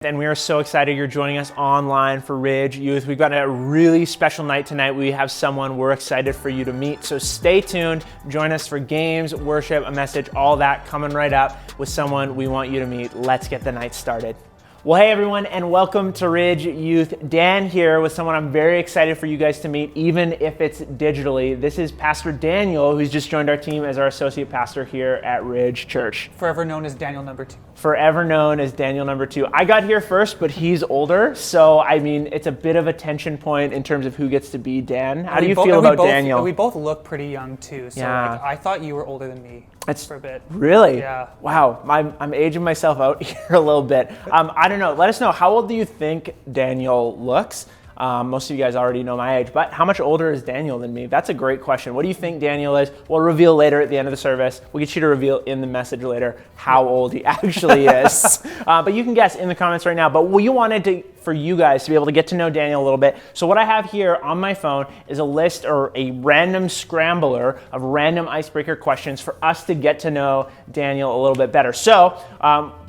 And we are so excited you're joining us online for RidgeYouth. We've got a really special night tonight. We have someone we're excited for you to meet. So stay tuned. Join us for games, worship, a message, all that coming right up with someone we want you to meet. Let's get the night started. Well, hey everyone, and welcome to RidgeYouth. Dan here with someone I'm very excited for you guys to meet, even if it's digitally. This is Pastor Daniel, who's just joined our team as our associate pastor here at Ridge Church. Forever known as Daniel number 2. Forever known as Daniel number 2. I got here first, but he's older, so I mean, it's a bit of a tension point in terms of who gets to be Dan. How do you feel about Daniel? We both look pretty young too, so yeah. I thought you were older than me. For a bit. Really? Yeah. Wow, I'm aging myself out here a little bit. I don't know, let us know, how old do you think Daniel looks? Most of you guys already know my age, but how much older is Daniel than me? That's a great question. What do you think Daniel is? We'll reveal later at the end of the service. We'll get you to reveal in the message later how old he actually is. But you can guess in the comments right now. But we wanted for you guys to be able to get to know Daniel a little bit. So what I have here on my phone is a list or a random scrambler of random icebreaker questions for us to get to know Daniel a little bit better. So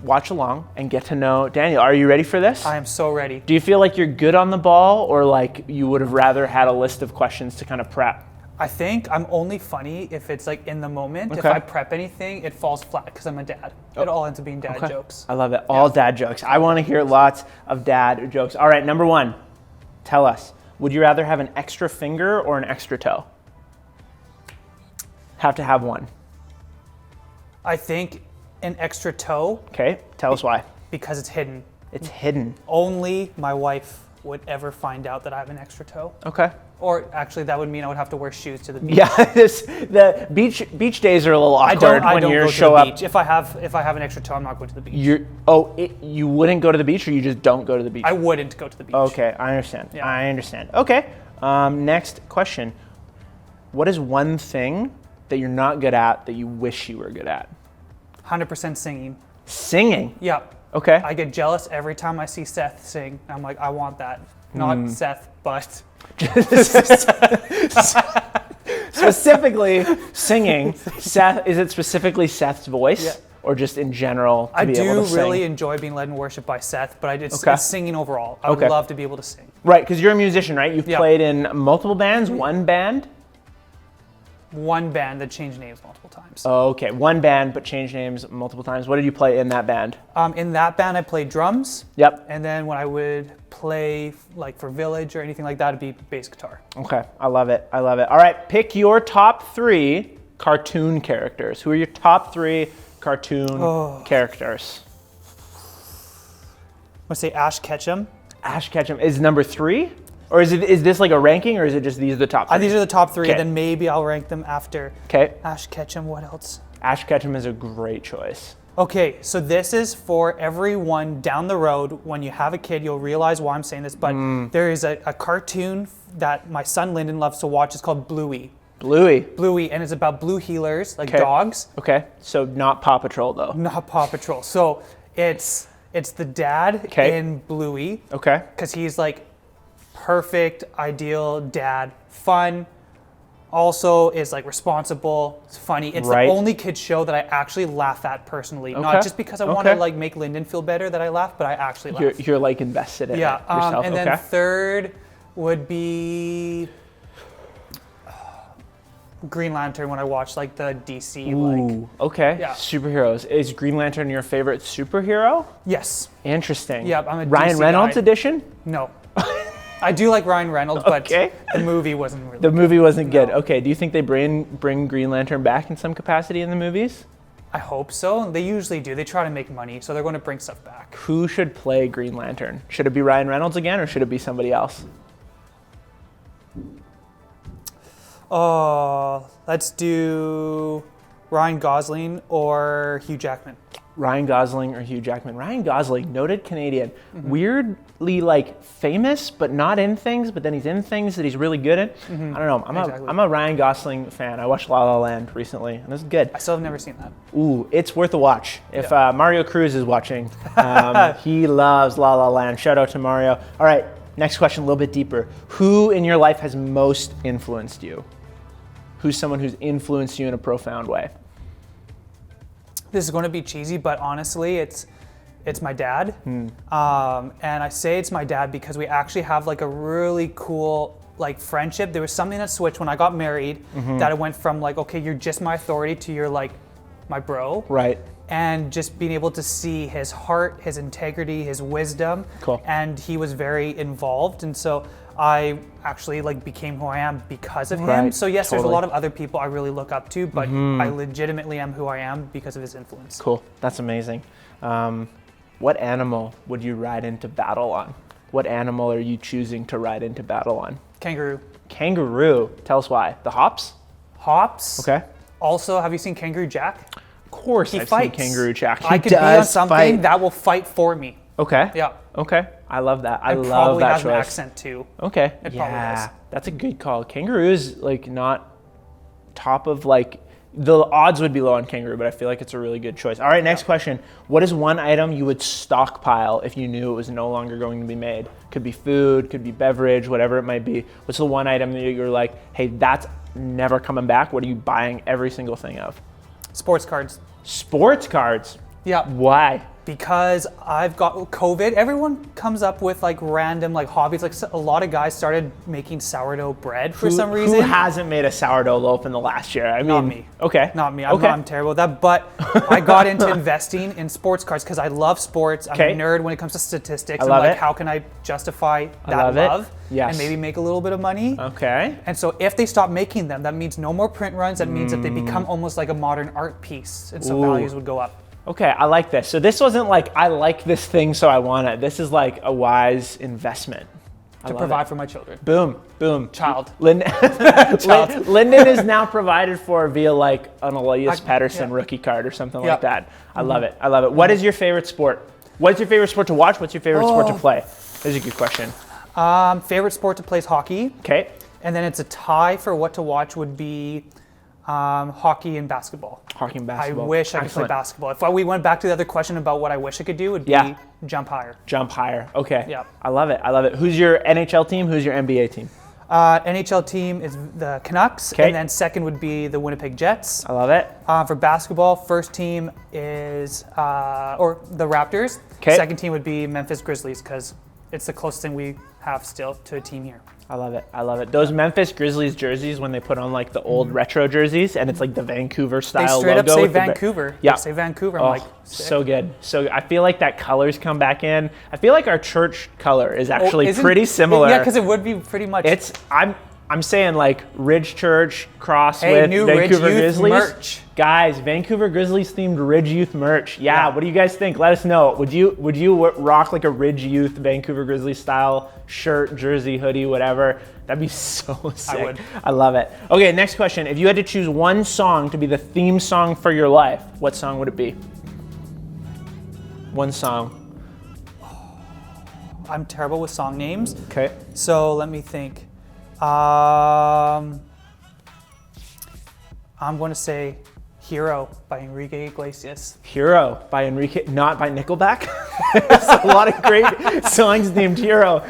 watch along and get to know Daniel. Are you ready for this? I am so ready. Do you feel like you're good on the ball, or like you would have rather had a list of questions to kind of prep? I think I'm only funny if it's like in the moment. Okay. If I prep anything, it falls flat because I'm a dad. It all ends up being dad jokes. I love it. All dad jokes. I want to hear lots of dad jokes. All right, number 1. Tell us, would you rather have an extra finger or an extra toe? Have to have one. I think an extra toe. Okay, tell us why. Because it's hidden. It's hidden. Only my wife would ever find out that I have an extra toe. Okay. Or actually, that would mean I would have to wear shoes to the beach. Yeah, the beach days are a little awkward when you show up. Beach. If I have an extra toe, I'm not going to the beach. You wouldn't go to the beach, or you just don't go to the beach? I wouldn't go to the beach. Okay, I understand. Yeah. I understand. Okay. Next question. What is one thing that you're not good at that you wish you were good at? 100% singing. Singing? Yeah. Okay. I get jealous every time I see Seth sing. I'm like, I want that. Not Seth, but specifically singing. Seth, is it specifically Seth's voice, or just in general? I do really enjoy being led in worship by Seth, but it's singing overall. I would love to be able to sing. Right, because you're a musician, right? You've played in multiple bands, one band? One band that changed names multiple times. Oh, okay. One band, but changed names multiple times. What did you play in that band? In that band, I played drums. Yep. And then when I would play like for Village or anything like that, it'd be bass guitar. Okay, I love it. I love it. All right, pick your top 3 cartoon characters. Who are your top 3 cartoon characters? I'm gonna say Ash Ketchum. Ash Ketchum is number 3? Or is this like a ranking, or is it just these are the top 3? These are the top 3, then maybe I'll rank them after. Okay. Ash Ketchum, what else? Ash Ketchum is a great choice. Okay, so this is for everyone down the road. When you have a kid, you'll realize why I'm saying this, but there is a cartoon that my son Lyndon loves to watch. It's called Bluey. Bluey, and it's about blue heelers, like dogs. Okay, so not Paw Patrol though. Not Paw Patrol. So it's the dad in Bluey. Okay. Because he's like perfect, ideal dad, fun, also is like responsible, it's funny. It's the only kids show that I actually laugh at personally. Not just because I want to like make Lyndon feel better that I laugh, but I actually laugh. You're like invested in it yourself. And then third would be Green Lantern when I watch like the DC superheroes. Is Green Lantern your favorite superhero? Yes. Interesting. Yeah, I'm a Ryan DC Reynolds guy. edition? No. I do like Ryan Reynolds, but the movie wasn't really The movie wasn't good. Okay, do you think they bring Green Lantern back in some capacity in the movies? I hope so. They usually do. They try to make money, so they're going to bring stuff back. Who should play Green Lantern? Should it be Ryan Reynolds again, or should it be somebody else? Let's do Ryan Gosling or Hugh Jackman. Ryan Gosling or Hugh Jackman. Ryan Gosling, noted Canadian. Weirdly like famous, but not in things, but then he's in things that he's really good at. I don't know. I'm a Ryan Gosling fan. I watched La La Land recently, and it was good. I still have never seen that. Ooh, it's worth a watch. If Mario Cruz is watching, he loves La La Land. Shout out to Mario. All right, next question, a little bit deeper. Who in your life has most influenced you? Who's someone who's influenced you in a profound way? This is going to be cheesy, but honestly, it's it's my dad. And I say it's my dad because we actually have like a really cool like friendship. There was something that switched when I got married that it went from like, okay, you're just my authority to you're like my bro. Right. And just being able to see his heart, his integrity, his wisdom. Cool. And he was very involved. And so I actually like became who I am because of him. Right. So yes, Totally. there's a lot of other people I really look up to, but I legitimately am who I am because of his influence. Cool. That's amazing. What animal would you ride into battle on? What animal are you choosing to ride into battle on? Kangaroo. Kangaroo. Tell us why. The hops? Hops. Okay. Also, have you seen Kangaroo Jack? Of course, I've seen Kangaroo Jack. I could be on something that will fight for me. Okay. Yeah. Okay. I love that. I love probably that has choice. an accent too. Okay. It probably Yeah. does. That's a good call. Kangaroo is like not top of like, the odds would be low on kangaroo, but I feel like it's a really good choice. All right, next question. What is one item you would stockpile if you knew it was no longer going to be made? Could be food, could be beverage, whatever it might be. What's the one item that you're like, hey, that's never coming back? What are you buying every single thing of? Sports cards. Sports cards. Yeah. Why? Because I've got COVID. Everyone comes up with like random like hobbies. Like a lot of guys started making sourdough bread for some reason. Who hasn't made a sourdough loaf in the last year? I mean, Not me. Okay. Not me. Okay. I'm terrible at that. But I got into investing in sports cards because I love sports. I'm Okay. a nerd when it comes to statistics. I love I'm like, it. how can I justify that love it. love Yes. and maybe make a little bit of money? Okay. And so if they stop making them, that means no more print runs. That means that they become almost like a modern art piece. And so Ooh. values would go up. Okay, I like this. So this wasn't like, I like this thing, so I want it. This is like a wise investment. To provide for my children. Boom, boom. Child. Child. Lyndon is now provided for via like an Elias Pettersson rookie card or something like that. I love it. I love it. What is your favorite sport? What's your favorite sport to watch? What's your favorite sport to play? This is a good question. Favorite sport to play is hockey. Okay. And then it's a tie for what to watch would be hockey and basketball. Hockey and basketball. I wish I could play basketball. If we went back to the other question about what I wish I could do, it would be jump higher. Jump higher. Okay. Yeah. I love it. I love it. Who's your NHL team? Who's your NBA team? NHL team is the Canucks, Okay. and then second would be the Winnipeg Jets. I love it. For basketball, first team is or the Raptors. Okay. Second team would be Memphis Grizzlies because it's the closest thing we have still to a team here. I love it. I love it. Those Memphis Grizzlies jerseys, when they put on like the old retro jerseys and it's like the Vancouver style They logo. straight up say with the Vancouver. Yeah. They say Vancouver. I'm Oh, like, sick. so good. So I feel like that colors come back in. I feel like our church color is actually pretty similar. Yeah, because it would be pretty much. I'm saying like Ridge Church cross Hey, with new Vancouver RidgeYouth Grizzlies. merch. Guys, Vancouver Grizzlies themed RidgeYouth merch. Yeah, Yeah. what do you guys think? Let us know. Would you rock like a RidgeYouth Vancouver Grizzlies style shirt, jersey, hoodie, whatever? That'd be so sick. would. I love it. Okay, next question. If you had to choose one song to be the theme song for your life, what song would it be? One song. I'm terrible with song names. Okay. So let me think. I'm going to say Hero by Enrique Iglesias. Hero by Enrique, not by Nickelback. There's a lot of great songs named Hero.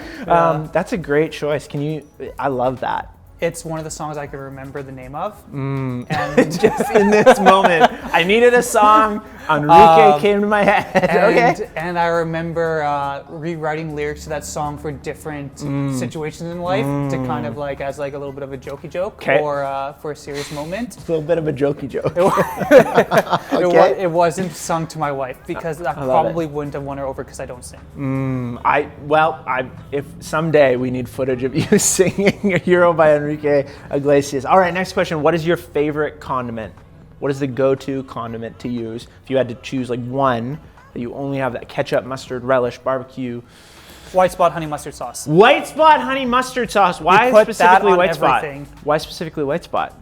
That's a great choice. I love that. It's one of the songs I can remember the name of. And Just in this moment, I needed a song. Enrique came to my head. Okay. And I remember rewriting lyrics to that song for different situations in life to kind of like as like a little bit of a jokey joke or for a serious moment. A little bit of a jokey joke. It wasn't sung to my wife because I probably wouldn't have won her over because I don't sing. If someday we need footage of you singing Hero by Enrique Iglesias. All right, next question. What is your favorite condiment? What is the go-to condiment to use if you had to choose like one that you only have that ketchup, mustard, relish, barbecue? White spot honey mustard sauce. White spot honey mustard sauce. Why put that specifically on white everything. spot? Why specifically white spot?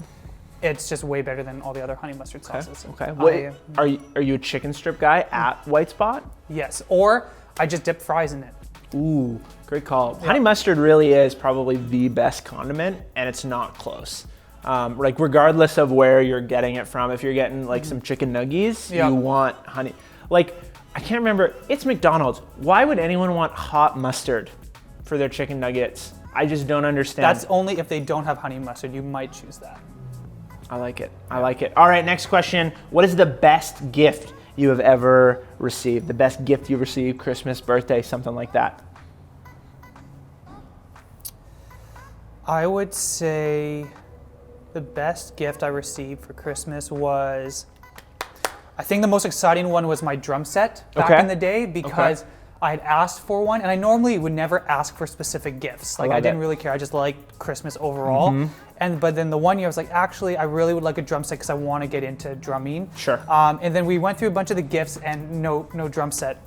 It's just way better than all the other honey mustard sauces. Okay. Are you a chicken strip guy at white spot? Yes. Or I just dip fries in it. Ooh, great call. Honey mustard really is probably the best condiment, and it's not close. Like regardless of where you're getting it from, if you're getting like some chicken nuggies, you want honey. Like I can't remember. It's McDonald's. Why would anyone want hot mustard for their chicken nuggets? I just don't understand. That's only if they don't have honey mustard. You might choose that. I like it. I like it. All right, next question. What is the best gift you have ever received? The best gift you've received, Christmas, birthday, something like that. I would say the best gift I received for Christmas was, I think the most exciting one was my drum set back in the day, because I had asked for one, and I normally would never ask for specific gifts. Like I didn't really care. I just liked Christmas overall. But then the one year I was like, actually, I really would like a drum set because I want to get into drumming. Sure. And then we went through a bunch of the gifts and no drum set.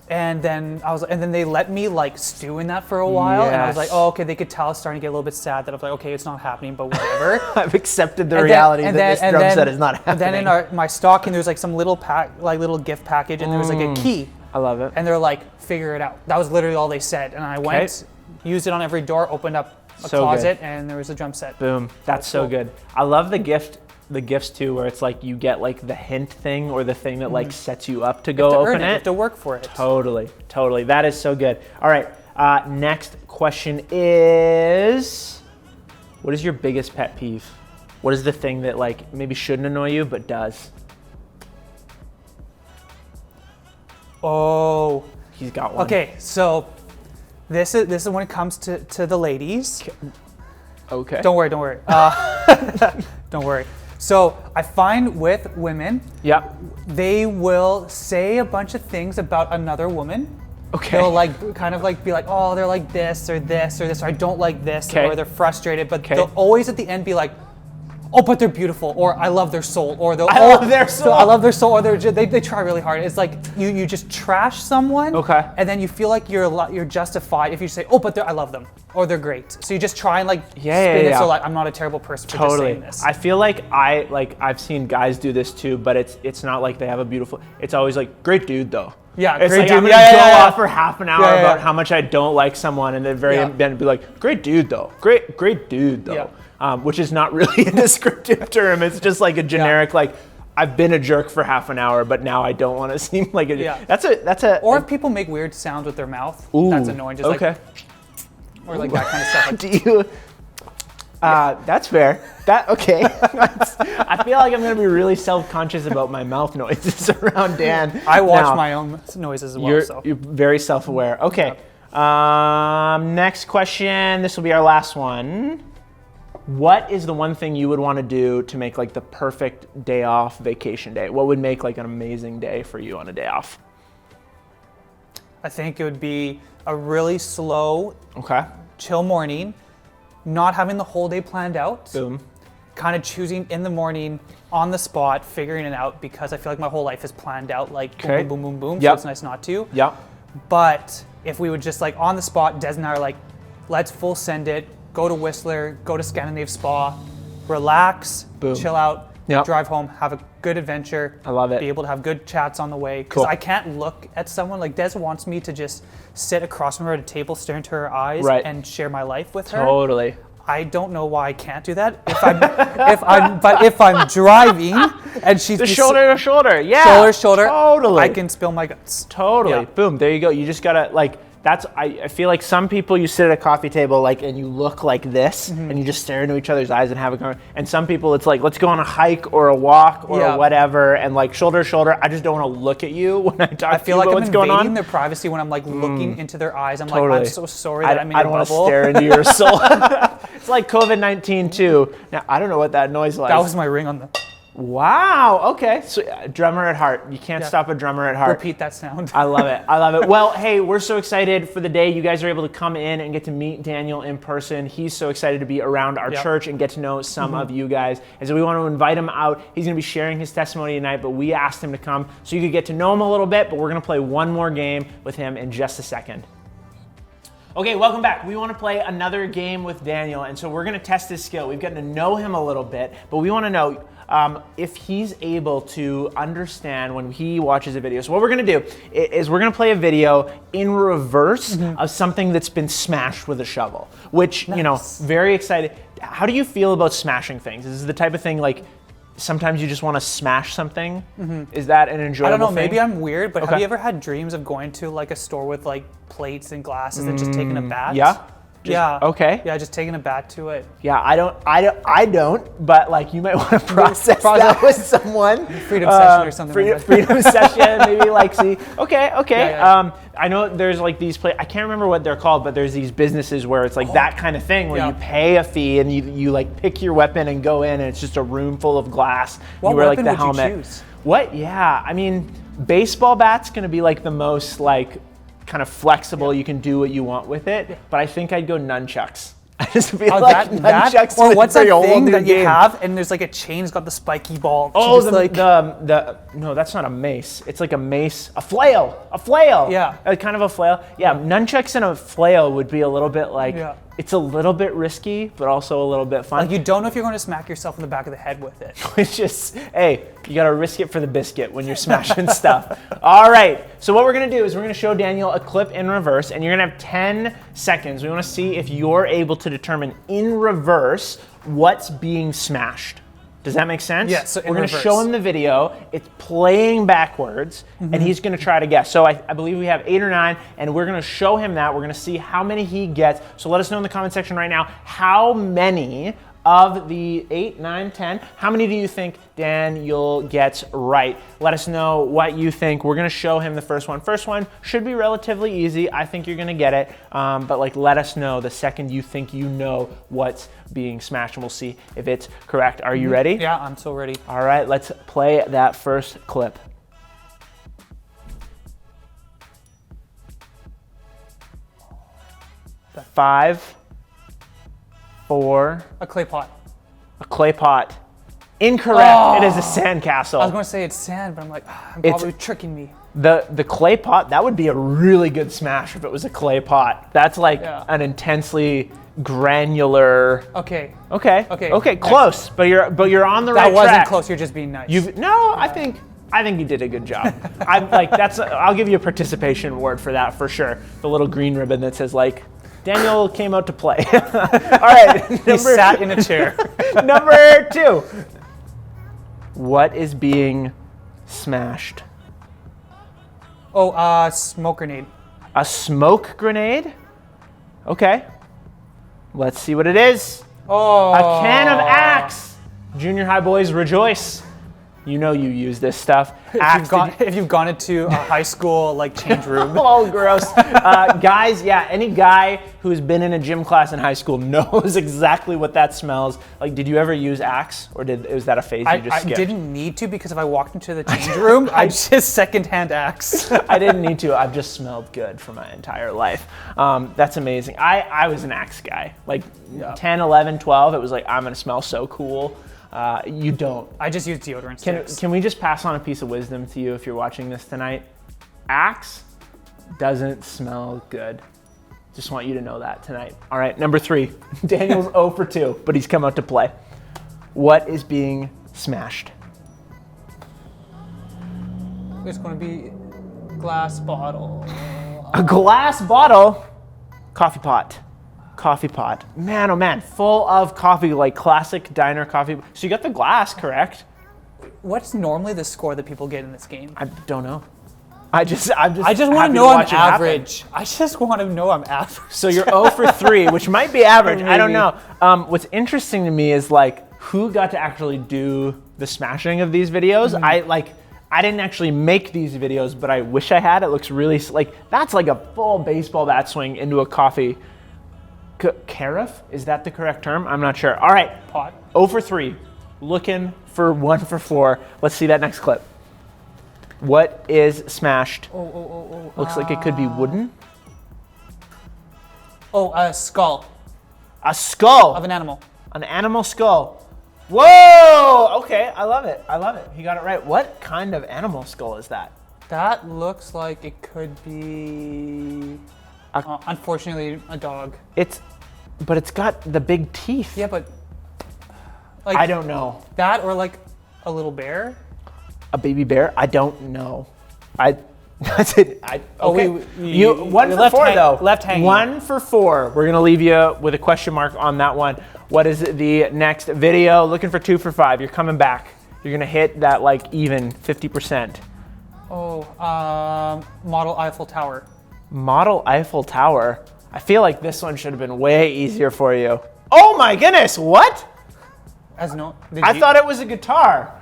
And then they let me like stew in that for a while, and I was like, oh, okay. They could tell I was starting to get a little bit sad that I was like, okay, it's not happening, but whatever. I've accepted the reality that this drum set is not happening. And then in my stocking, there's like some little little gift package, and there was like a key. I love it. And they're like, figure it out. That was literally all they said. And I went, used it on every door, opened up a closet, and there was a drum set. Boom. That's so good. I love the gifts too, where it's like you get like the hint thing or the thing that like sets you up to go open it. You have to work for it. Totally. That is so good. All right. Next question is, what is your biggest pet peeve? What is the thing that like maybe shouldn't annoy you but does? Oh. He's got one. Okay, so this is when it comes to the ladies. Okay. Don't worry. Don't worry. So I find with women, they will say a bunch of things about another woman. Okay. They'll like kind of like be like, oh, they're like this or this or this, or I don't like this, or they're frustrated, but they'll always at the end be like, oh, but they're beautiful, or I love their soul, or I love their soul, or they try really hard. It's like you just trash someone, and then you feel like you're justified if you say, oh, but I love them, or they're great. So you just try and like spin it so like I'm not a terrible person for just saying this. I feel like I've seen guys do this too, but it's not like they have a beautiful. It's always like, great dude though. Yeah, it's great like dude. I'm gonna go off for half an hour about how much I don't like someone, and then very end be like, great dude though, great dude though. Which is not really a descriptive term. It's just like a generic, like, I've been a jerk for half an hour, but now I don't want to seem like a jerk. That's a. Or if people make weird sounds with their mouth, that's annoying. Just like, or like that kind of stuff. Do you? That's fair. Okay. I feel like I'm gonna be really self-conscious about my mouth noises around Dan. I watch my own noises as well. You're very self-aware. Okay. Next question. This will be our last one. What is the one thing you would want to do to make like the perfect day off vacation day? What would make like an amazing day for you on a day off? I think it would be a really slow, chill morning, not having the whole day planned out. Boom. Kind of choosing in the morning, on the spot, figuring it out, because I feel like my whole life is planned out, like boom, boom, boom, boom, so it's nice not to. But if we would just like on the spot, Des and I are like, let's full send it, go to Whistler, go to Scandinave Spa, relax, chill out, drive home, have a good adventure. I love it. Be able to have good chats on the way. Because I can't look at someone, like Des wants me to just sit across from her at a table, stare into her eyes, and share my life with her. Totally. I don't know why I can't do that. If I'm driving and she's shoulder to shoulder, shoulder to shoulder, totally. I can spill my guts. Totally. Boom. There you go. You just gotta like. I feel like some people you sit at a coffee table like and you look like this and you just stare into each other's eyes and have a conversation. And some people it's like, let's go on a hike or a walk or whatever, and like shoulder to shoulder. I just don't want to look at you when I talk to you. I feel like about I'm what's going on. invading their privacy when I'm like looking into their eyes. I'm like, I'm so sorry that I'm in I your don't want to bubble. stare into your soul. It's like COVID-19 too. Now I don't know what that noise was. That was my ring on the. Wow. Okay. So drummer at heart. You can't stop a drummer at heart. Repeat that sound. I love it. Well, hey, we're so excited for the day you guys are able to come in and get to meet Daniel in person. He's so excited to be around our church and get to know some of you guys. And so we want to invite him out. He's going to be sharing his testimony tonight, but we asked him to come so you could get to know him a little bit, but we're going to play one more game with him in just a second. Okay, welcome back. We want to play another game with Daniel, and so we're going to test his skill. We've gotten to know him a little bit, but we want to know if he's able to understand when he watches a video. So what we're gonna do is we're gonna play a video in reverse of something that's been smashed with a shovel, which, you know, very excited. How do you feel about smashing things? Is this the type of thing like sometimes you just want to smash something? Is that an enjoyable thing? I don't know, maybe I'm weird, but have you ever had dreams of going to like a store with like plates and glasses and just taking a bath? Yeah. Yeah. Okay. Yeah, just taking a bat to it. Yeah, I don't, but like you might want to process that with someone. Freedom session or something. Freedom session, maybe like see. Okay. Yeah. I know there's like these I can't remember what they're called, but there's these businesses where it's like that kind of thing where you pay a fee and you like pick your weapon and go in and it's just a room full of glass. What you wear weapon like the would helmet. you choose? What? Yeah, I mean, baseball bat's gonna be like the most like kind of flexible. You can do what you want with it, but I think I'd go nunchucks. I just feel like nunchucks. Or what's that thing that you game. have and there's like a chain, it's got the spiky ball. Oh, no, that's not a mace. It's like a mace, a flail. Yeah. Kind of a flail. Yeah, nunchucks and a flail would be a little bit like, it's a little bit risky, but also a little bit fun. Like you don't know if you're going to smack yourself in the back of the head with it. It's just, hey, you gotta risk it for the biscuit when you're smashing stuff. All right, so what we're gonna do is we're gonna show Daniel a clip in reverse and you're gonna have 10 seconds. We wanna see if you're able to determine in reverse what's being smashed. Does that make sense? Yes, so we're gonna show him the video. It's playing backwards and he's gonna try to guess. So I believe we have 8 or 9 and we're gonna show him that. We're gonna see how many he gets. So let us know in the comment section right now, how many of the 8, 9, 10, how many do you think Daniel gets right? Let us know what you think. We're gonna show him the first one. First one should be relatively easy. I think you're gonna get it, but like let us know the second you think you know what's being smashed and we'll see if it's correct. Are you ready? Yeah, I'm so ready. All right, let's play that first clip. Five, 4. A clay pot. A clay pot. Incorrect. Oh. It is a sandcastle. I was going to say it's sand, but I'm like, I'm probably tricking me. The clay pot, that would be a really good smash if it was a clay pot. That's like an intensely granular. Okay. Close, but you're on the right track. That wasn't close. You're just being nice. I think you did a good job. I'll give you a participation award for that for sure. The little green ribbon that says like, Daniel came out to play. All right. He sat in a chair. Number 2. What is being smashed? Oh, smoke grenade. A smoke grenade? Okay. Let's see what it is. Oh. A can of Axe. Junior high boys rejoice. You know you use this stuff. If you've gone into a high school like change room. Oh, gross. Guys, yeah, any guy who's been in a gym class in high school knows exactly what that smells. Like, did you ever use Axe, or was that a phase you just skipped? I didn't need to because if I walked into the change room, I just secondhand Axe. I didn't need to. I've just smelled good for my entire life. That's amazing. I was an Axe guy. Like 10, 11, 12, it was like, I'm going to smell so cool. You don't. I just use deodorant sticks. Can we just pass on a piece of wisdom to you if you're watching this tonight? Axe doesn't smell good. Just want you to know that tonight. All right, number 3. Daniel's 0 for 2, but he's come out to play. What is being smashed? It's going to be glass bottle. A glass bottle? Coffee pot. Coffee pot. Man, oh man, full of coffee, like classic diner coffee. So you got the glass, correct? What's normally the score that people get in this game? I don't know. I just want to know I'm average. I just want to know I'm average. So you're 0 for 3, which might be average. I don't know. What's interesting to me is like who got to actually do the smashing of these videos. I didn't actually make these videos, but I wish I had. It looks really like that's like a full baseball bat swing into a coffee. Carafe? Is that the correct term? I'm not sure. All right. Pot. 0 for 3. Looking for 1 for 4. Let's see that next clip. What is smashed? Looks like it could be wooden. Oh, a skull. A skull. Of an animal. An animal skull. Whoa! Okay, I love it. I love it. He got it right. What kind of animal skull is that? That looks like it could be, unfortunately, a dog. But it's got the big teeth. Yeah, but like I don't know. That or like a little bear? A baby bear? I don't know. That's it. Okay. 1 for 4 though. Left hanging. 1 for 4. We're gonna leave you with a question mark on that one. What is the next video? Looking for 2 for 5. You're coming back. You're gonna hit that like even 50%. Oh, model Eiffel Tower. Model Eiffel Tower. I feel like this one should have been way easier for you. Oh my goodness, what? I thought it was a guitar.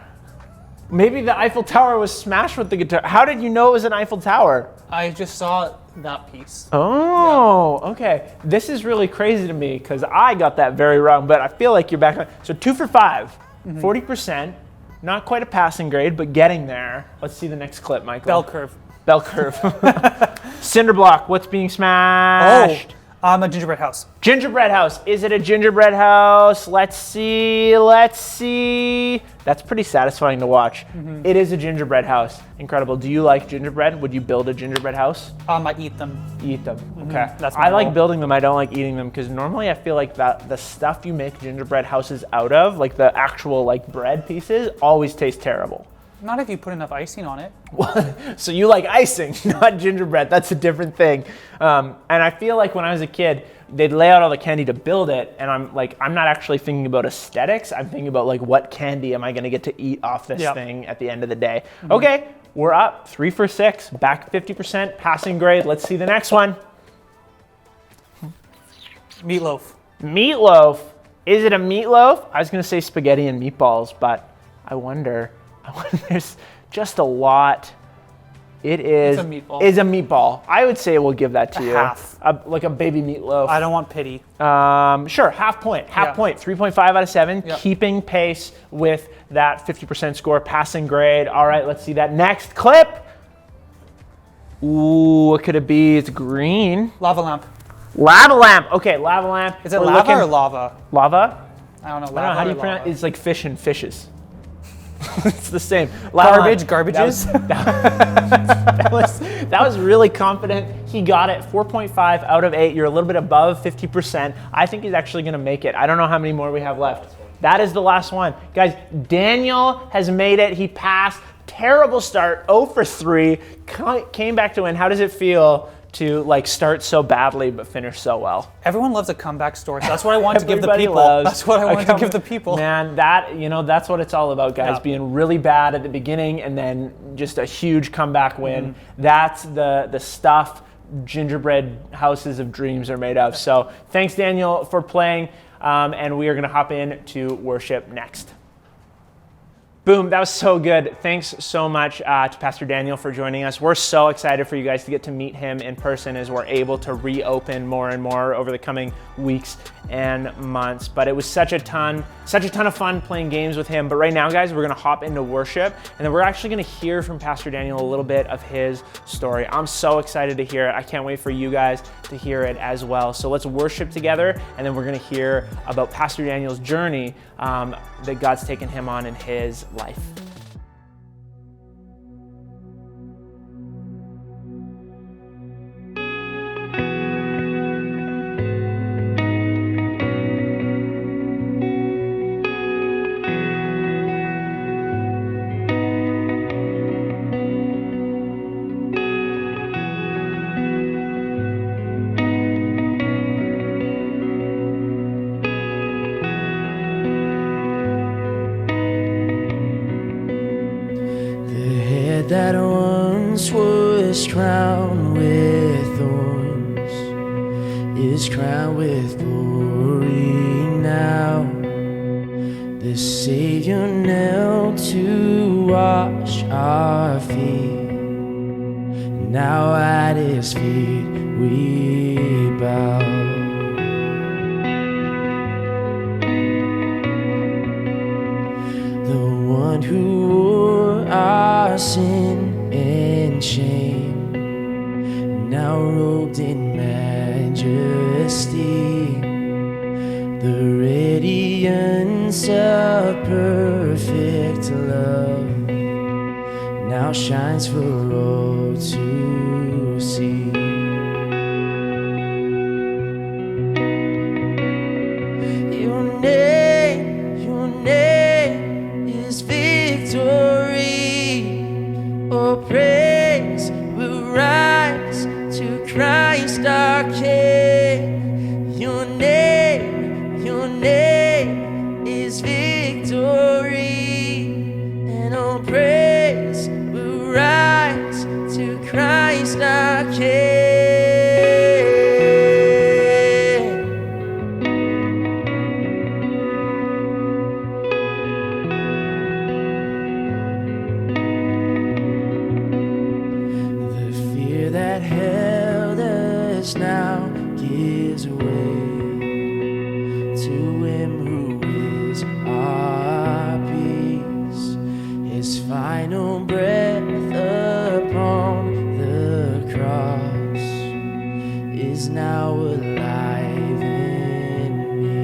Maybe the Eiffel Tower was smashed with the guitar. How did you know it was an Eiffel Tower? I just saw that piece. Oh, okay. This is really crazy to me because I got that very wrong, but I feel like you're back on. So 2 for 5, 40%. Not quite a passing grade, but getting there. Let's see the next clip, Michael. Bell curve. Bell curve. Cinder block, what's being smashed? A gingerbread house. Gingerbread house. Is it a gingerbread house? Let's see. That's pretty satisfying to watch. It is a gingerbread house. Incredible. Do you like gingerbread? Would you build a gingerbread house? I eat them. Eat them. Okay. That's I like building them. I don't like eating them because normally I feel like that the stuff you make gingerbread houses out of, like the actual like bread pieces, always taste terrible. Not if you put enough icing on it. So you like icing, not gingerbread. That's a different thing. And I feel like when I was a kid, they'd lay out all the candy to build it, and I'm not actually thinking about aesthetics. I'm thinking about like what candy am I going to get to eat off this thing at the end of the day. Okay, we're up 3 for 6, back 50%, passing grade. Let's see the next one. Meatloaf. Meatloaf. Is it a meatloaf? I was going to say spaghetti and meatballs, but I wonder. There's just a lot. It is a meatball. Is a meatball. I would say we'll give that to you. Half. Like a baby meatloaf. I don't want pity. Sure, half point. 3.5 out of 7. Yep. Keeping pace with that 50% score, passing grade. All right, let's see that next clip. Ooh, what could it be? It's green. Lava lamp. Lava lamp. Okay, lava lamp. Is it lava or lava? Lava? I don't know. I don't know. How do you pronounce it? It's like fish and fishes. It's the same. Garbages. That was really confident. He got it. 4.5 out of 8. You're a little bit above 50%. I think he's actually going to make it. I don't know how many more we have left. That is the last one. Guys, Daniel has made it. He passed. Terrible start. 0 for 3. Came back to win. How does it feel to like start so badly but finish so well? Everyone loves a comeback story. So that's what I want to give the people. That's what I want to give the people. Man, that's what it's all about, guys. Being really bad at the beginning and then just a huge comeback win. That's the stuff gingerbread houses of dreams are made of. So thanks, Daniel, for playing. And we are going to hop in to worship next. Boom, that was so good. Thanks so much to Pastor Daniel for joining us. We're so excited for you guys to get to meet him in person as we're able to reopen more and more over the coming weeks and months. But it was such a ton of fun playing games with him. But right now, guys, we're gonna hop into worship, and then we're actually gonna hear from Pastor Daniel a little bit of his story. I'm so excited to hear it. I can't wait for you guys to hear it as well. So let's worship together, and then we're gonna hear about Pastor Daniel's journey that God's taken him on in his life. That once was crowned with thorns is crowned with glory now. The Savior knelt to wash our feet. Now at his feet we bow. The one who wore our sin and shame, now robed in majesty, the radiance of perfect love now shines for all to see. Your name is victory. Oh, praise will rise to Christ our King. Your name is victory. And oh, praise will rise to Christ our King. gives way to him who is our peace. His final breath upon the cross is now alive in me.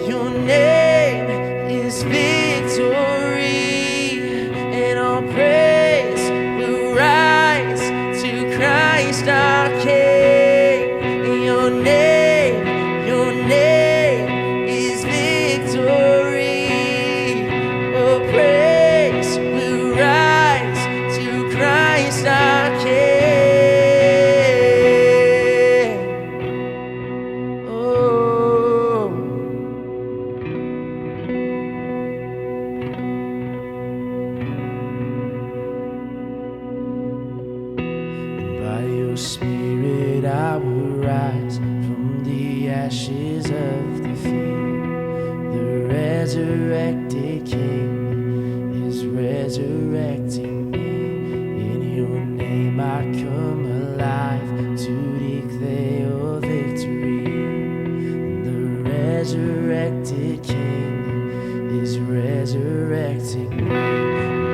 Your name is victory, and all praise will rise to Christ our King. Your name is victory. All praise will rise to Christ our King. Oh. By your Spirit I will rise from the ashes of defeat. The resurrected King is resurrecting me. In your name I come alive to declare your victory. The resurrected King is resurrecting me.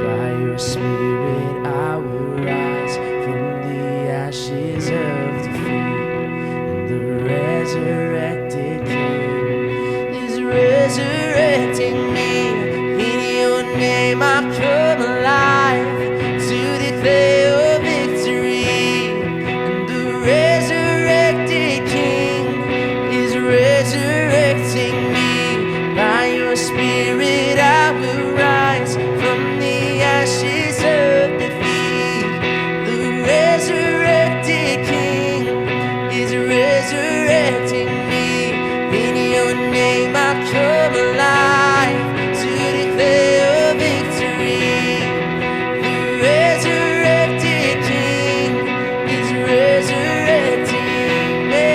By your Spirit I will rise from the ashes of defeat. The resurrected King is resurrecting me. In your name I come alive to declare your victory. And the resurrected King is resurrecting me. By your Spirit I will rise from the ashes of defeat. The resurrected King is resurrecting me. In your name I come alive to declare your victory. The resurrected King is resurrecting me.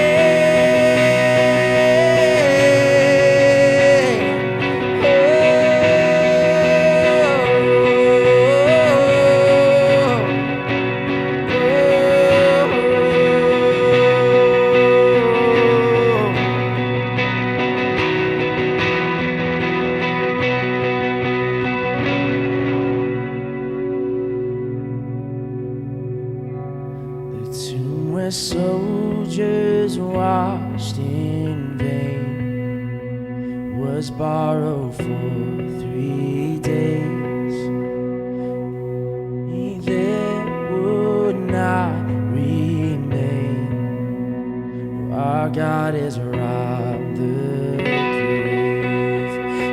The tomb where soldiers washed in vain was borrowed for 3 days. There would not remain. Our God is robbed the grave,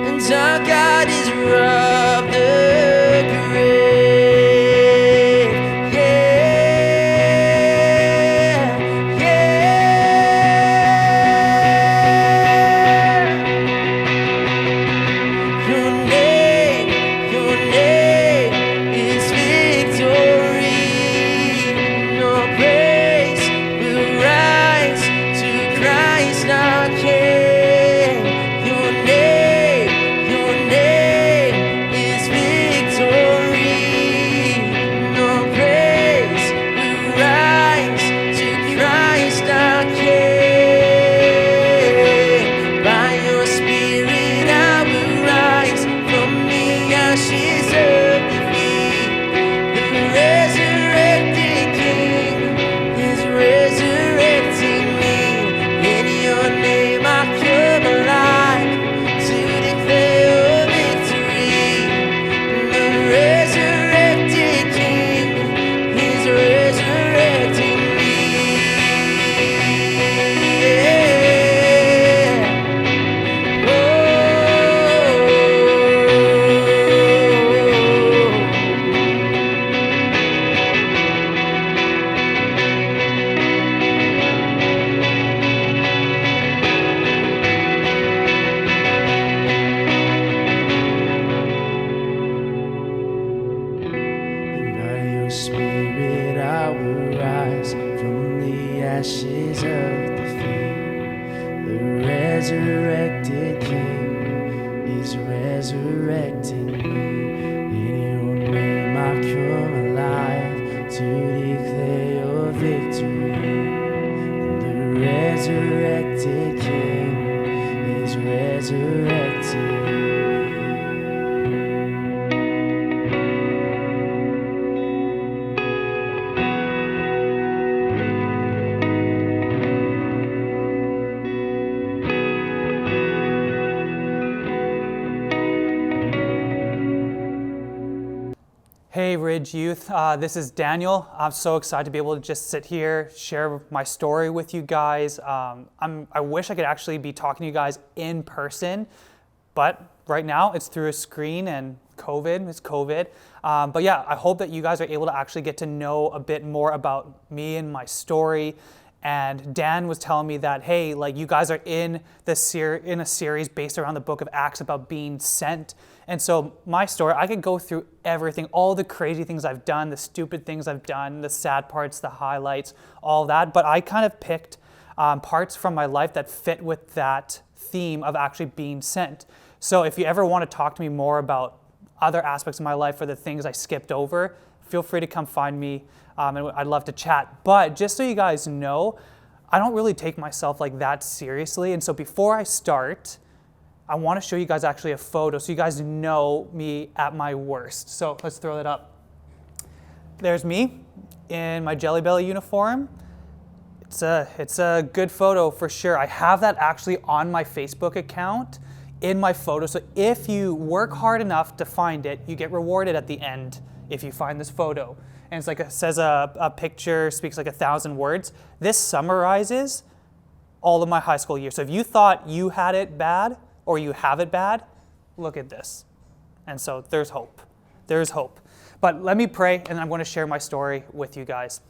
and our God is robbed the grave. Your name is victory. No praise will rise to Christ our King. Your name is victory. No praise will rise to Christ our King. By your Spirit I will rise from the ashes of defeat. The resurrected King is resurrecting me. In your name I come alive to declare your victory. The resurrected King is resurrecting me. Yeah. Oh. By your Spirit I will rise from the ashes of defeat. The resurrected King is resurrecting me. In your name I Hey, RidgeYouth. This is Daniel. I'm so excited to be able to just sit here, share my story with you guys. I wish I could actually be talking to you guys in person, but right now it's through a screen and it's COVID. But yeah, I hope that you guys are able to actually get to know a bit more about me and my story. And Dan was telling me that, hey, like you guys are in a series based around the book of Acts about being sent. And so my story, I could go through everything, all the crazy things I've done, the stupid things I've done, the sad parts, the highlights, all that. But I kind of picked parts from my life that fit with that theme of actually being sent. So if you ever want to talk to me more about other aspects of my life or the things I skipped over, feel free to come find me, and I'd love to chat. But just so you guys know, I don't really take myself like that seriously. And so before I start, I want to show you guys actually a photo so you guys know me at my worst. So let's throw that up. There's me in my Jelly Belly uniform. It's a good photo for sure. I have that actually on my Facebook account in my photo. So if you work hard enough to find it, you get rewarded at the end if you find this photo. And it's like it says a picture speaks like 1,000 words. This summarizes all of my high school years. So if you thought you had it bad or you have it bad, look at this. And so there's hope. There's hope. But let me pray, and I'm going to share my story with you guys.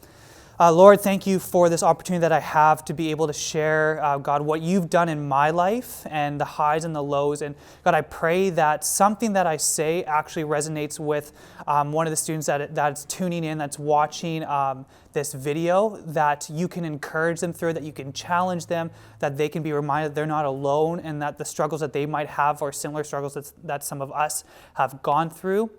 Lord, thank you for this opportunity that I have to be able to share, God, what you've done in my life and the highs and the lows. And God, I pray that something that I say actually resonates with one of the students that's tuning in, that's watching this video, that you can encourage them through, that you can challenge them, that they can be reminded they're not alone, and that the struggles that they might have are similar struggles that some of us have gone through.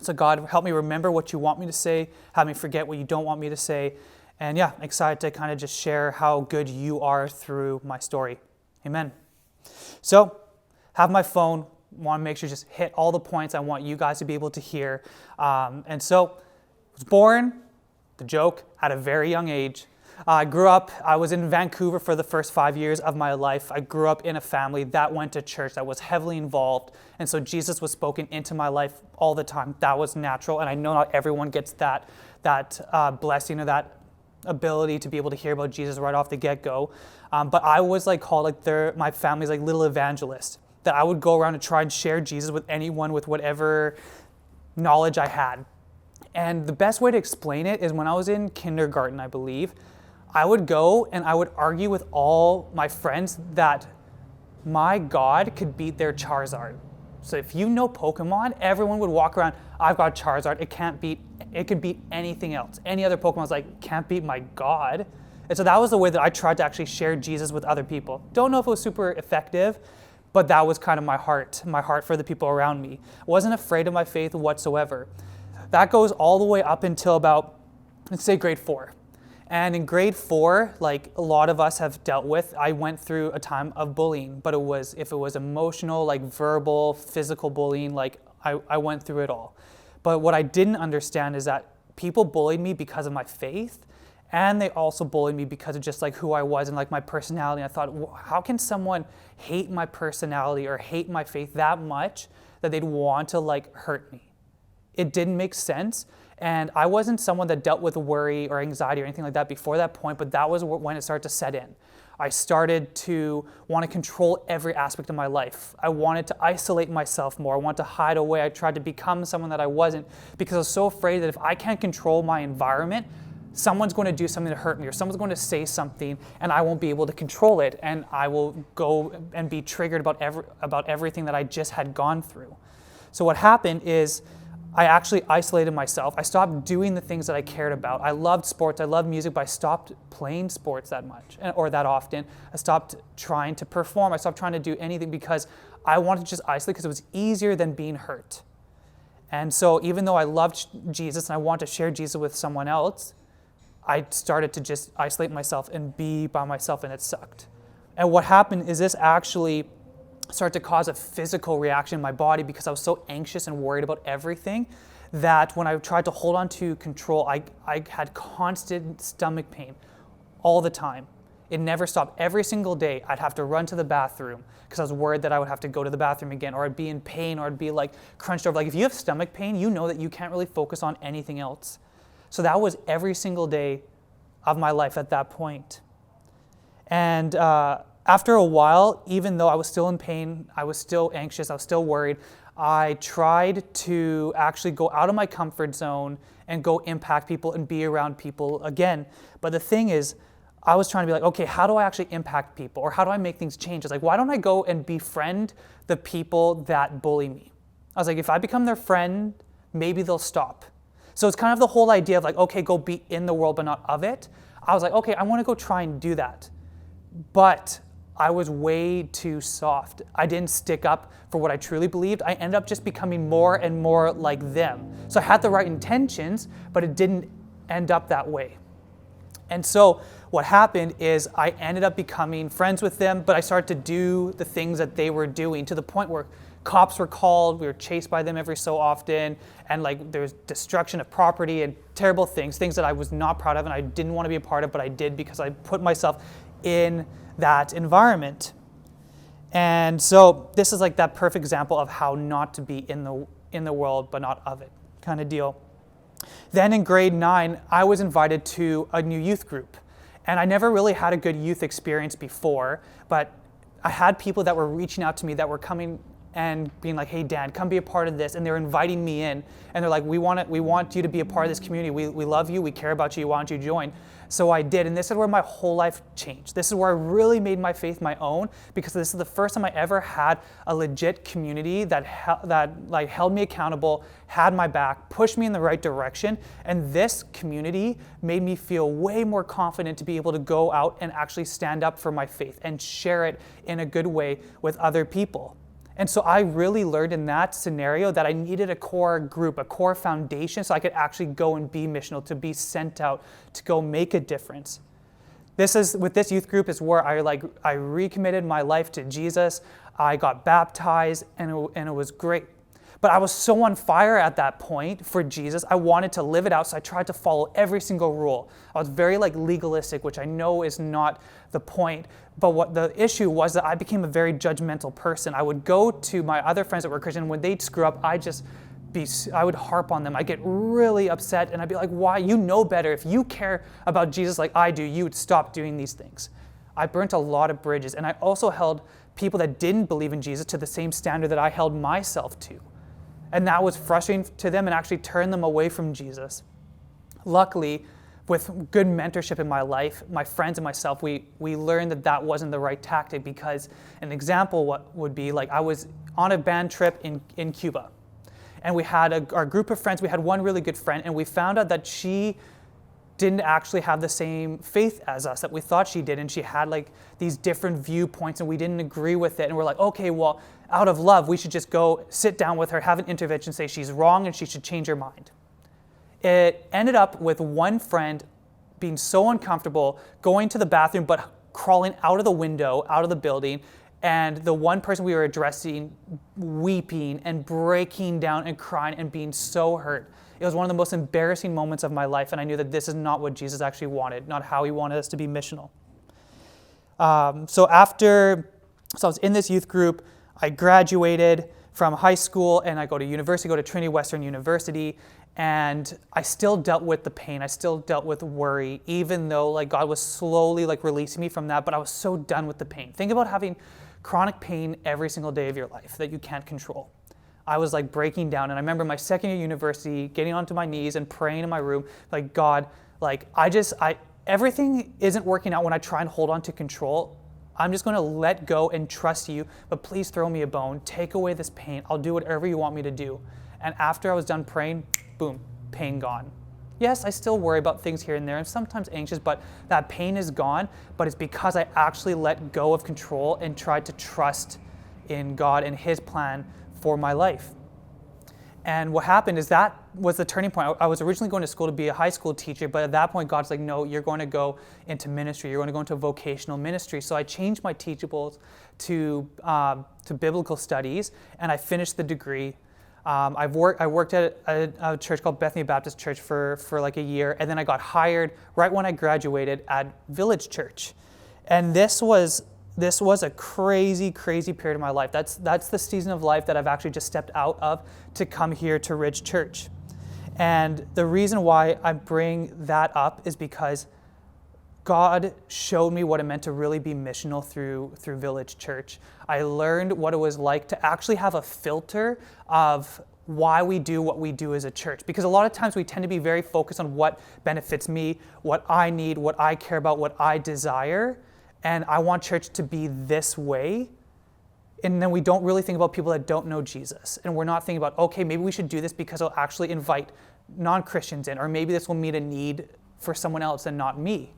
So God, help me remember what you want me to say, help me forget what you don't want me to say. And yeah, excited to kind of just share how good you are through my story. Amen. So, have my phone, want to make sure just hit all the points I want you guys to be able to hear. And so, I was born, the joke, at a very young age. I was in Vancouver for the first 5 years of my life. I grew up in a family that went to church, that was heavily involved. And so Jesus was spoken into my life all the time. That was natural. And I know not everyone gets that blessing or that ability to be able to hear about Jesus right off the get-go. But I was like called my family's like little evangelist, that I would go around and try and share Jesus with anyone with whatever knowledge I had. And the best way to explain it is when I was in kindergarten, I believe, I would go and I would argue with all my friends that my God could beat their Charizard. So if you know Pokemon, everyone would walk around, I've got Charizard, it could beat anything else. Any other Pokemon's like, can't beat my God. And so that was the way that I tried to actually share Jesus with other people. Don't know if it was super effective, but that was kind of my heart for the people around me. I wasn't afraid of my faith whatsoever. That goes all the way up until about, let's say, grade 4. And in grade 4, like a lot of us have dealt with, I went through a time of bullying, but if it was emotional, like verbal, physical bullying, like I went through it all. But what I didn't understand is that people bullied me because of my faith, and they also bullied me because of just like who I was and like my personality. And I thought, how can someone hate my personality or hate my faith that much that they'd want to like hurt me? It didn't make sense. And I wasn't someone that dealt with worry or anxiety or anything like that before that point, but that was when it started to set in. I started to want to control every aspect of my life. I wanted to isolate myself more. I wanted to hide away. I tried to become someone that I wasn't because I was so afraid that if I can't control my environment, someone's going to do something to hurt me or someone's going to say something and I won't be able to control it, and I will go and be triggered about everything that I just had gone through. So what happened is I actually isolated myself. I stopped doing the things that I cared about. I loved sports, I loved music, but I stopped playing sports that much or that often. I stopped trying to perform. I stopped trying to do anything because I wanted to just isolate because it was easier than being hurt. And so even though I loved Jesus and I wanted to share Jesus with someone else, I started to just isolate myself and be by myself, and it sucked. And what happened is this actually started to cause a physical reaction in my body because I was so anxious and worried about everything that when I tried to hold on to control, I had constant stomach pain all the time. It never stopped. Every single day, I'd have to run to the bathroom because I was worried that I would have to go to the bathroom again, or I'd be in pain, or I'd be like crunched over. Like if you have stomach pain, you know that you can't really focus on anything else. So that was every single day of my life at that point. And after a while, even though I was still in pain, I was still anxious, I was still worried, I tried to actually go out of my comfort zone and go impact people and be around people again. But the thing is, I was trying to be like, okay, how do I actually impact people? Or how do I make things change? It's like, why don't I go and befriend the people that bully me? I was like, if I become their friend, maybe they'll stop. So it's kind of the whole idea of like, okay, go be in the world, but not of it. I was like, okay, I want to go try and do that. But I was way too soft. I didn't stick up for what I truly believed. I ended up just becoming more and more like them. So I had the right intentions, but it didn't end up that way. And so what happened is I ended up becoming friends with them, but I started to do the things that they were doing to the point where cops were called, we were chased by them every so often, and like there was destruction of property and terrible things that I was not proud of and I didn't want to be a part of, but I did because I put myself in that environment. And so this is like that perfect example of how not to be in the world, but not of it kind of deal. Then in grade 9, I was invited to a new youth group. And I never really had a good youth experience before, but I had people that were reaching out to me that were coming and being like, hey, Dan, come be a part of this. And they're inviting me in. And they're like, we want you to be a part of this community. We love you. We care about you. Why don't you join? So I did. And this is where my whole life changed. This is where I really made my faith my own, because this is the first time I ever had a legit community that held me accountable, had my back, pushed me in the right direction. And this community made me feel way more confident to be able to go out and actually stand up for my faith and share it in a good way with other people. And so I really learned in that scenario that I needed a core group, a core foundation, so I could actually go and be missional, to be sent out, to go make a difference. With this youth group is where I recommitted my life to Jesus. I got baptized, and it was great. But I was so on fire at that point for Jesus. I wanted to live it out, so I tried to follow every single rule. I was very legalistic, which I know is not the point. But what the issue was that I became a very judgmental person. I would go to my other friends that were Christian. When they'd screw up, I would harp on them. I'd get really upset, and I'd be like, why? You know better. If you care about Jesus like I do, you would stop doing these things. I burnt a lot of bridges, and I also held people that didn't believe in Jesus to the same standard that I held myself to. And that was frustrating to them and actually turned them away from Jesus. Luckily, with good mentorship in my life, my friends and myself, we learned that wasn't the right tactic, because an example would be I was on a band trip in Cuba. And we had our group of friends. We had one really good friend, and we found out that she didn't actually have the same faith as us that we thought she did. And she had these different viewpoints, and we didn't agree with it. And we're like, okay, well, out of love, we should just go sit down with her, have an intervention, say she's wrong and she should change her mind. It ended up with one friend being so uncomfortable, going to the bathroom, but crawling out of the window, out of the building, and the one person we were addressing weeping and breaking down and crying and being so hurt. It was one of the most embarrassing moments of my life, and I knew that this is not what Jesus actually wanted, not how he wanted us to be missional. So I was in this youth group. I graduated from high school, and I go to Trinity Western University, and I still dealt with the pain. I still dealt with worry, even though God was slowly releasing me from that, but I was so done with the pain. Think about having chronic pain every single day of your life that you can't control. I was breaking down, and I remember my second year university, getting onto my knees and praying in my room, God, everything isn't working out when I try and hold on to control. I'm just going to let go and trust you, but please throw me a bone. Take away this pain. I'll do whatever you want me to do. And after I was done praying, boom, pain gone. Yes, I still worry about things here and there, and sometimes anxious, but that pain is gone. But it's because I actually let go of control and tried to trust in God and his plan for my life. And what happened is that was the turning point. I was originally going to school to be a high school teacher, but at that point, God's like, no, you're going to go into ministry. You're going to go into vocational ministry. So I changed my teachables to biblical studies, and I finished the degree. I worked at a church called Bethany Baptist Church for a year, and then I got hired right when I graduated at Village Church. And this was a crazy, crazy period of my life. That's the season of life that I've actually just stepped out of to come here to Ridge Church. And the reason why I bring that up is because God showed me what it meant to really be missional through Village Church. I learned what it was like to actually have a filter of why we do what we do as a church. Because a lot of times we tend to be very focused on what benefits me, what I need, what I care about, what I desire. And I want church to be this way. And then we don't really think about people that don't know Jesus. And we're not thinking about, okay, maybe we should do this because it'll actually invite non-Christians in, or maybe this will meet a need for someone else and not me.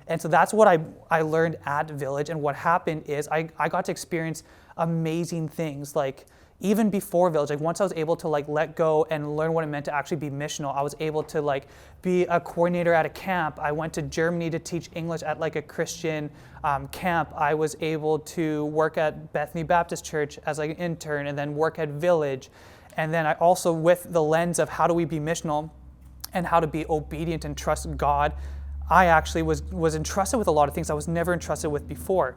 And so that's what I learned at Village. And what happened is I got to experience amazing things. Like even before Village, like once I was able to like let go and learn what it meant to actually be missional, I was able to like be a coordinator at a camp. I went to Germany to teach English at like a Christian camp. I was able to work at Bethany Baptist Church as like an intern and then work at Village. And then I also, with the lens of how do we be missional and how to be obedient and trust God, I actually was entrusted with a lot of things I was never entrusted with before.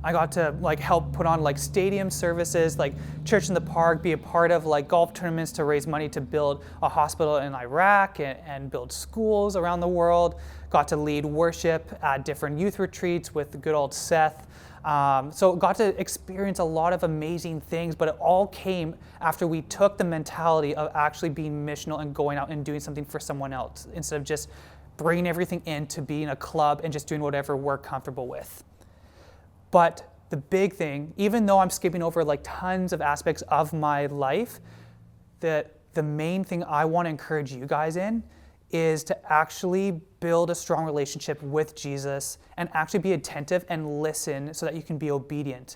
I got to like help put on like stadium services, like church in the park, be a part of like golf tournaments to raise money to build a hospital in Iraq and build schools around the world. Got to lead worship at different youth retreats with the good old Seth. So got to experience a lot of amazing things, but it all came after we took the mentality of actually being missional and going out and doing something for someone else instead of just bringing everything into being a club and just doing whatever we're comfortable with. But the big thing, even though I'm skipping over like tons of aspects of my life, the main thing I want to encourage you guys in is to actually build a strong relationship with Jesus and actually be attentive and listen so that you can be obedient.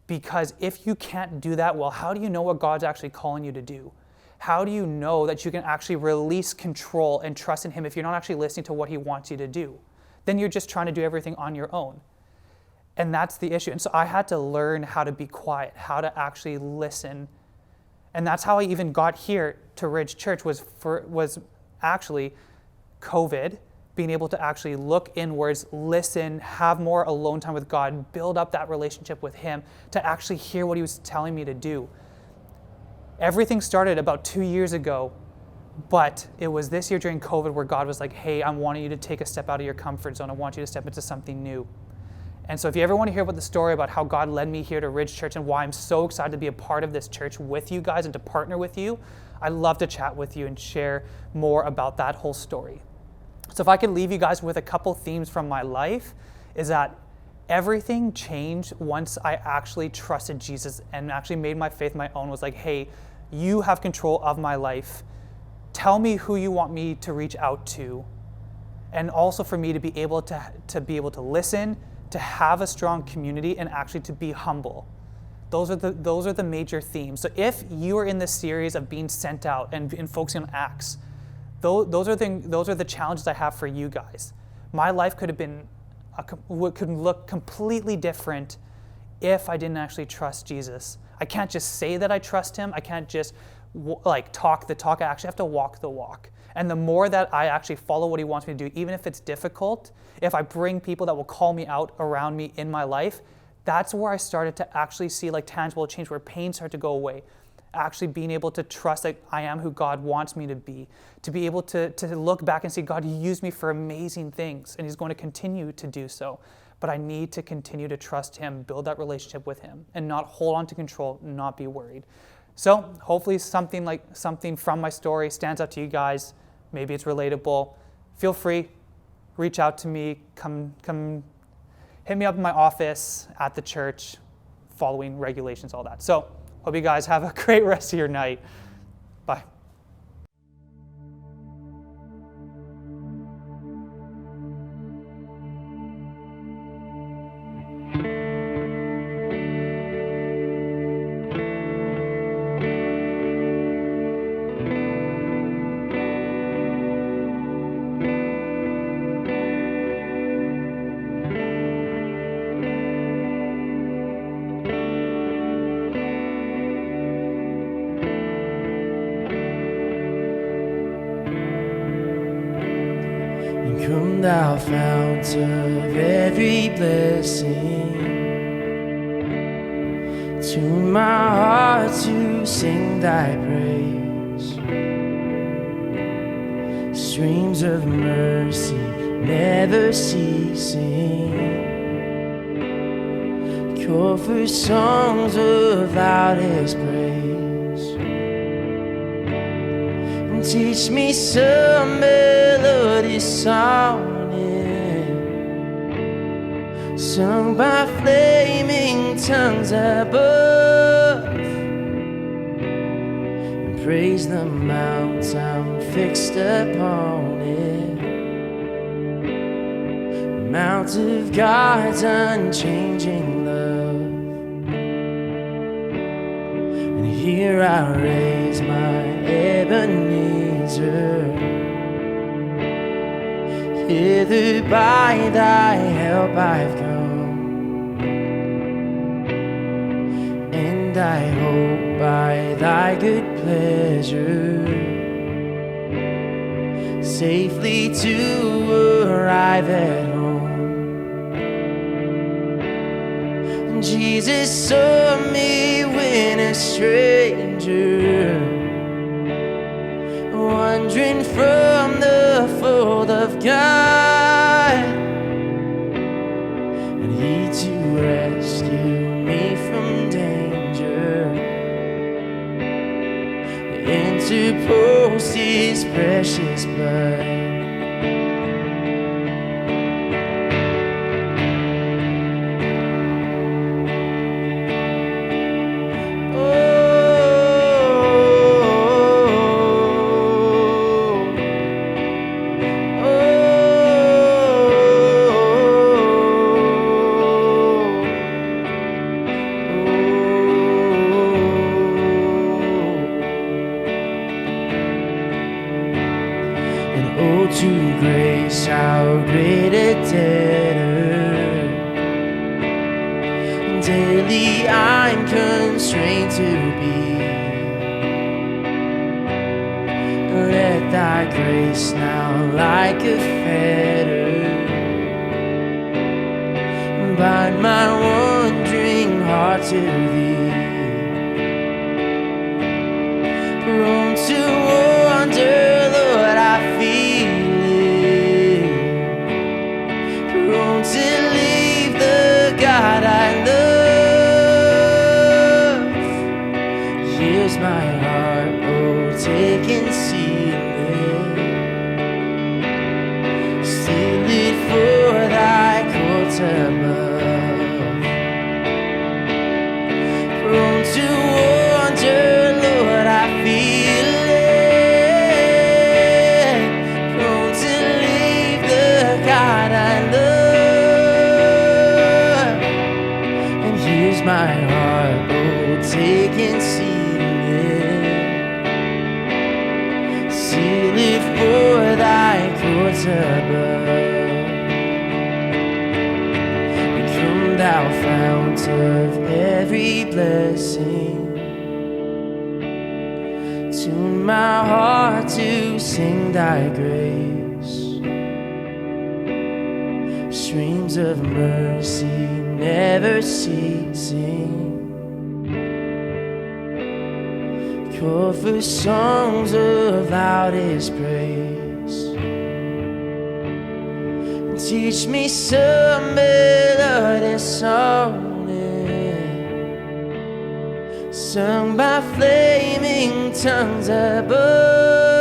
Because if you can't do that well, how do you know what God's actually calling you to do? How do you know that you can actually release control and trust in Him if you're not actually listening to what He wants you to do? Then you're just trying to do everything on your own. And that's the issue. And so I had to learn how to be quiet, how to actually listen. And that's how I even got here to Ridge Church was actually COVID, being able to actually look inwards, listen, have more alone time with God, build up that relationship with Him to actually hear what He was telling me to do. Everything started about 2 years ago, but it was this year during COVID where God was like, hey, I'm wanting you to take a step out of your comfort zone. I want you to step into something new. And so if you ever want to hear about the story about how God led me here to Ridge Church and why I'm so excited to be a part of this church with you guys and to partner with you, I'd love to chat with you and share more about that whole story. So if I could leave you guys with a couple themes from my life, is that everything changed once I actually trusted Jesus and actually made my faith my own. Was like, hey, you have control of my life. Tell me who you want me to reach out to. And also for me to be able to listen, to have a strong community, and actually to be humble. Those are the major themes. So if you are in this series of being sent out and focusing on Acts, those are the challenges I have for you guys. My life could look completely different if I didn't actually trust Jesus. I can't just say that I trust Him. I can't just talk the talk. I actually have to walk the walk. And the more that I actually follow what He wants me to do, even if it's difficult, if I bring people that will call me out around me in my life, that's where I started to actually see like tangible change, where pain started to go away. Actually being able to trust that I am who God wants me to be able to look back and see, God, you used me for amazing things, and He's going to continue to do so. But I need to continue to trust Him, build that relationship with Him, and not hold on to control, not be worried. So hopefully something from my story stands out to you guys. Maybe it's relatable. Feel free, reach out to me, come hit me up in my office at the church, following regulations, all that. So hope you guys have a great rest of your night. Bye. thou fount of every blessing, tune my heart to sing thy praise. Streams of mercy never ceasing, cure for songs of loudest praise. And teach me some melodious song, sung by flaming tongues above, and praise the mount I'm fixed upon it, mount of God's unchanging love. And here I raise my Ebenezer, hither by thy help I've come, and I hope by thy good pleasure safely to arrive at home. And Jesus saw me when a stranger, wandering from the fold of God, and he to rescue me from danger interposed his precious blood. Oh, to grace, how great a debtor daily I'm constrained to be. Let thy grace now like a fetter bind my wandering heart to thee. Prone to wander, Lord, I feel it. Prone to leave the God I love. Here's my heart, oh, take and seal it. Seal it for thy courts above. Prone to wander, Lord, I feel it. Prone to leave the God I love. And here's my heart, oh, take and seal it. Seal it for thy courts above. And come thou fount of every blessing, tune my heart to sing thy grace. Streams of mercy never ceasing, call for songs of loudest praise. Teach me some melodious song, sung by flaming tongues above.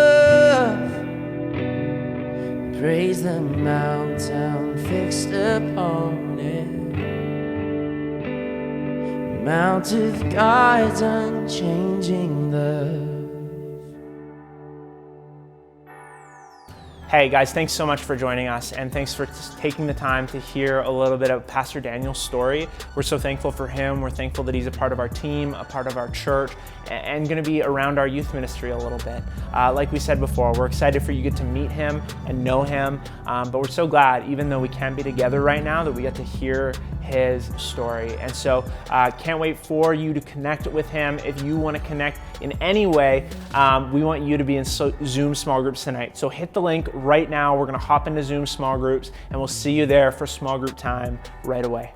Praise the mountain fixed upon it, mount of God's unchanging love. Hey guys, thanks so much for joining us, and thanks for taking the time to hear a little bit of Pastor Daniel's story. We're so thankful for him. We're thankful that he's a part of our team, a part of our church, and going to be around our youth ministry a little bit. Like we said before, we're excited for you to get to meet him and know him, but we're so glad, even though we can't be together right now, that we get to hear his story. And so can't wait for you to connect with him. If you want to connect, in any way, we want you to be in Zoom small groups tonight. So hit the link right now. We're gonna hop into Zoom small groups and we'll see you there for small group time right away.